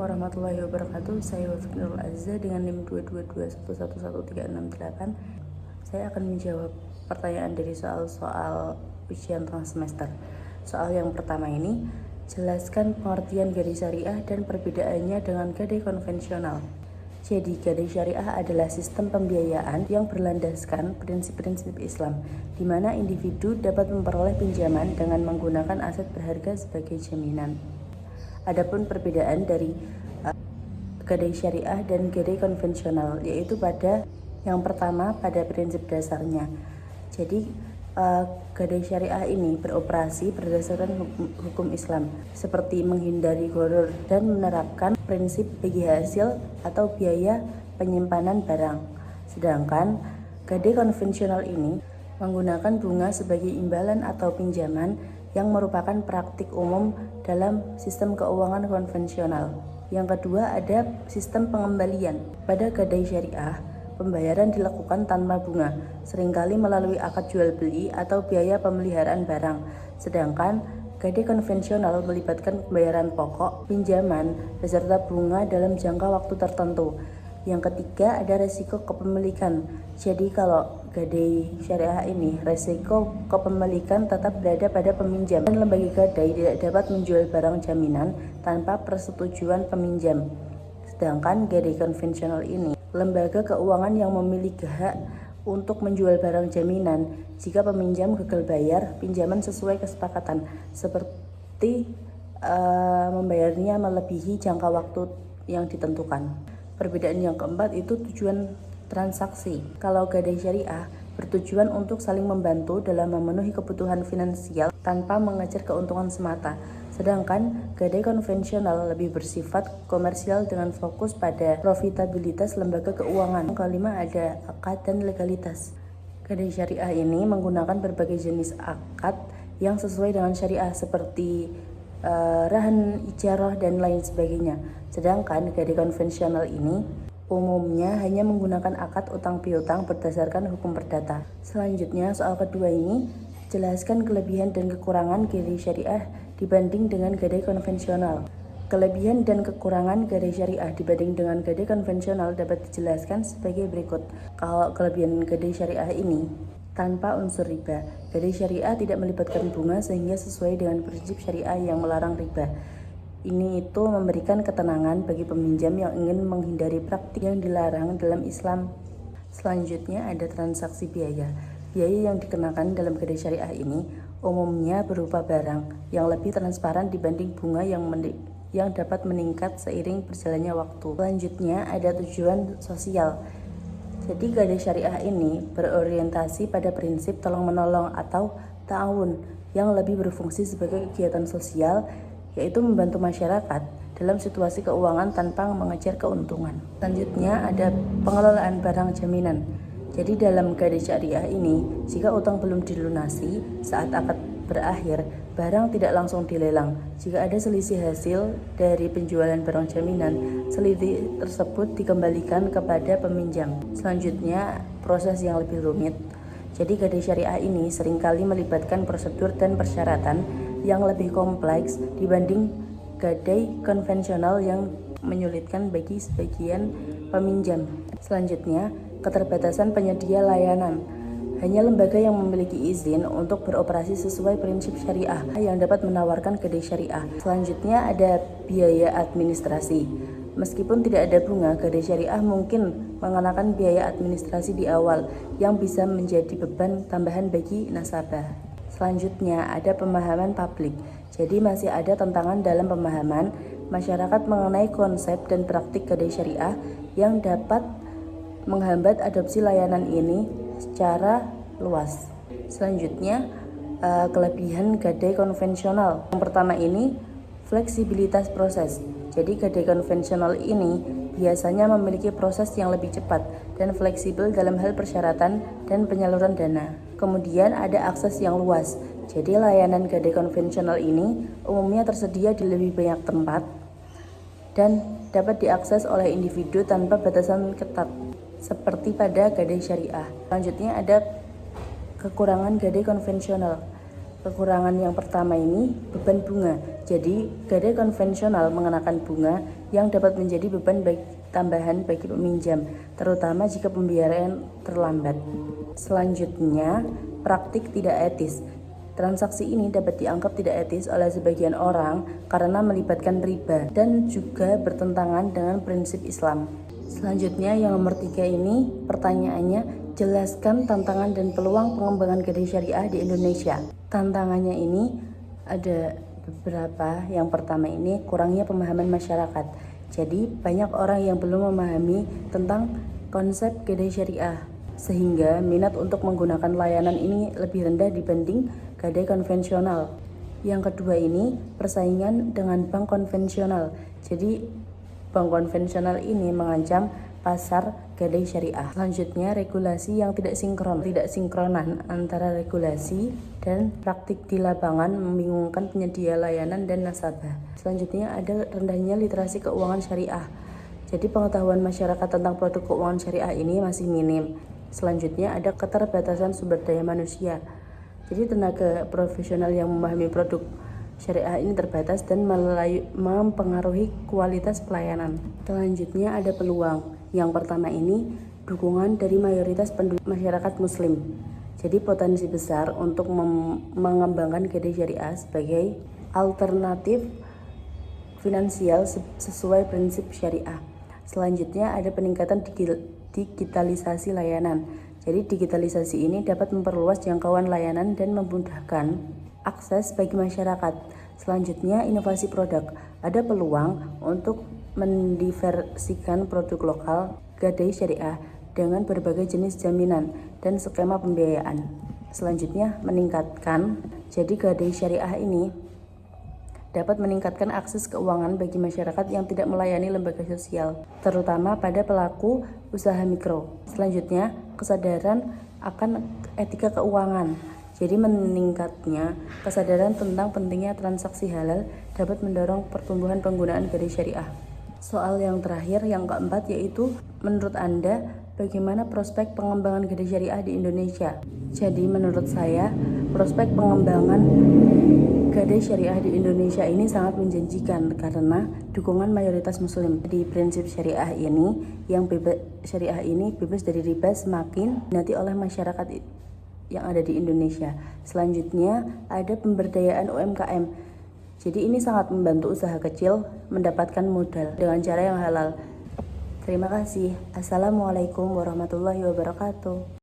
warahmatullahi wabarakatuh. Saya Wafik Nurul Azza dengan NIM 222111368. Saya akan menjawab pertanyaan dari soal-soal ujian tengah semester. Soal yang pertama ini, jelaskan pengertian gadai syariah dan perbedaannya dengan gadai konvensional. Jadi, gadai syariah adalah sistem pembiayaan yang berlandaskan prinsip-prinsip Islam, di mana individu dapat memperoleh pinjaman dengan menggunakan aset berharga sebagai jaminan. Adapun perbedaan dari gadai syariah dan gadai konvensional, yaitu pada yang pertama pada prinsip dasarnya. Jadi gadai syariah ini beroperasi berdasarkan hukum Islam, seperti menghindari gharar dan menerapkan prinsip bagi hasil atau biaya penyimpanan barang. Sedangkan gadai konvensional ini menggunakan bunga sebagai imbalan atau pinjaman yang merupakan praktik umum dalam sistem keuangan konvensional. Yang kedua ada sistem pengembalian. Pada gadai syariah, pembayaran dilakukan tanpa bunga, seringkali melalui akad jual beli atau biaya pemeliharaan barang. Sedangkan gadai konvensional melibatkan pembayaran pokok, pinjaman, beserta bunga dalam jangka waktu tertentu. Yang ketiga ada resiko kepemilikan. Jadi kalau gadai syariah ini, resiko kepemilikan tetap berada pada peminjam dan lembaga gadai tidak dapat menjual barang jaminan tanpa persetujuan peminjam. Sedangkan gadai konvensional ini, lembaga keuangan yang memiliki hak untuk menjual barang jaminan jika peminjam gagal bayar pinjaman sesuai kesepakatan, seperti membayarnya melebihi jangka waktu yang ditentukan. Perbedaan yang keempat itu tujuan transaksi. Kalau gadai syariah bertujuan untuk saling membantu dalam memenuhi kebutuhan finansial tanpa mengejar keuntungan semata. Sedangkan gadai konvensional lebih bersifat komersial dengan fokus pada profitabilitas lembaga keuangan. Yang kelima ada akad dan legalitas. Gadai syariah ini menggunakan berbagai jenis akad yang sesuai dengan syariah seperti rahan, ijarah, dan lain sebagainya. Sedangkan gadai konvensional ini umumnya hanya menggunakan akad utang piutang berdasarkan hukum perdata. Selanjutnya soal kedua ini, jelaskan kelebihan dan kekurangan gadai syariah dibanding dengan gadai konvensional. Kelebihan dan kekurangan gadai syariah dibanding dengan gadai konvensional dapat dijelaskan sebagai berikut. Kalau kelebihan gadai syariah ini, tanpa unsur riba. Gadai syariah tidak melibatkan bunga sehingga sesuai dengan prinsip syariah yang melarang riba. Ini itu memberikan ketenangan bagi peminjam yang ingin menghindari praktik yang dilarang dalam Islam. Selanjutnya ada transaksi biaya. Biaya yang dikenakan dalam gadai syariah ini umumnya berupa barang yang lebih transparan dibanding bunga yang dapat meningkat seiring berjalannya waktu. Selanjutnya ada tujuan sosial. Jadi gadai syariah ini berorientasi pada prinsip tolong-menolong atau ta'awun yang lebih berfungsi sebagai kegiatan sosial, yaitu membantu masyarakat dalam situasi keuangan tanpa mengejar keuntungan. Selanjutnya ada pengelolaan barang jaminan. Jadi dalam gadai syariah ini, jika utang belum dilunasi saat akad berakhir, barang tidak langsung dilelang. Jika ada selisih hasil dari penjualan barang jaminan, selisih tersebut dikembalikan kepada peminjam. Selanjutnya, proses yang lebih rumit. Jadi gadai syariah ini seringkali melibatkan prosedur dan persyaratan yang lebih kompleks dibanding gadai konvensional yang menyulitkan bagi sebagian peminjam. Selanjutnya, keterbatasan penyedia layanan. Hanya lembaga yang memiliki izin untuk beroperasi sesuai prinsip syariah yang dapat menawarkan gadai syariah. Selanjutnya ada biaya administrasi. Meskipun tidak ada bunga, gadai syariah mungkin mengenakan biaya administrasi di awal yang bisa menjadi beban tambahan bagi nasabah. Selanjutnya ada pemahaman publik. Jadi masih ada tantangan dalam pemahaman masyarakat mengenai konsep dan praktik gadai syariah yang dapat menghambat adopsi layanan ini secara luas. Selanjutnya, kelebihan gadai konvensional. Yang pertama ini, fleksibilitas proses. Jadi gadai konvensional ini biasanya memiliki proses yang lebih cepat dan fleksibel dalam hal persyaratan dan penyaluran dana. Kemudian ada akses yang luas. Jadi layanan gadai konvensional ini umumnya tersedia di lebih banyak tempat dan dapat diakses oleh individu tanpa batasan ketat, seperti pada gadai syariah. Selanjutnya ada kekurangan gadai konvensional. Kekurangan yang pertama ini beban bunga. Jadi, gadai konvensional mengenakan bunga yang dapat menjadi beban tambahan bagi peminjam, terutama jika pembayaran terlambat. Selanjutnya, praktik tidak etis. Transaksi ini dapat dianggap tidak etis oleh sebagian orang karena melibatkan riba dan juga bertentangan dengan prinsip Islam. Selanjutnya yang nomor 3 ini pertanyaannya, jelaskan tantangan dan peluang pengembangan gadai syariah di Indonesia. Tantangannya ini ada beberapa. Yang pertama ini kurangnya pemahaman masyarakat. Jadi banyak orang yang belum memahami tentang konsep gadai syariah, sehingga minat untuk menggunakan layanan ini lebih rendah dibanding gadai konvensional. Yang kedua ini persaingan dengan bank konvensional. Jadi bank konvensional ini mengancam pasar gadai syariah. Selanjutnya, regulasi yang tidak sinkronan antara regulasi dan praktik di lapangan membingungkan penyedia layanan dan nasabah. Selanjutnya, ada rendahnya literasi keuangan syariah. Jadi pengetahuan masyarakat tentang produk keuangan syariah ini masih minim. Selanjutnya, ada keterbatasan sumber daya manusia. Jadi tenaga profesional yang memahami produk syariah ini terbatas dan mempengaruhi kualitas pelayanan. Selanjutnya ada peluang. Yang pertama ini dukungan dari mayoritas penduduk masyarakat muslim. Jadi potensi besar untuk mengembangkan gadai syariah sebagai alternatif finansial sesuai prinsip syariah. Selanjutnya ada peningkatan digitalisasi layanan. Jadi digitalisasi ini dapat memperluas jangkauan layanan dan memudahkan akses bagi masyarakat. Selanjutnya inovasi produk. Ada peluang untuk mendiversikan produk lokal gadai syariah dengan berbagai jenis jaminan dan skema pembiayaan. Selanjutnya meningkatkan. Jadi gadai syariah ini dapat meningkatkan akses keuangan bagi masyarakat yang tidak melayani lembaga sosial, terutama pada pelaku usaha mikro. Selanjutnya, kesadaran akan etika keuangan. Jadi meningkatnya kesadaran tentang pentingnya transaksi halal dapat mendorong pertumbuhan penggunaan gadai syariah. Soal yang terakhir, yang keempat, yaitu menurut Anda bagaimana prospek pengembangan gadai syariah di Indonesia? Jadi menurut saya, prospek pengembangan gadai syariah di Indonesia ini sangat menjanjikan karena dukungan mayoritas muslim. Di prinsip syariah ini bebas dari riba semakin diminati oleh masyarakat yang ada di Indonesia. Selanjutnya ada pemberdayaan UMKM. Jadi ini sangat membantu usaha kecil mendapatkan modal dengan cara yang halal. Terima kasih. Assalamualaikum warahmatullahi wabarakatuh.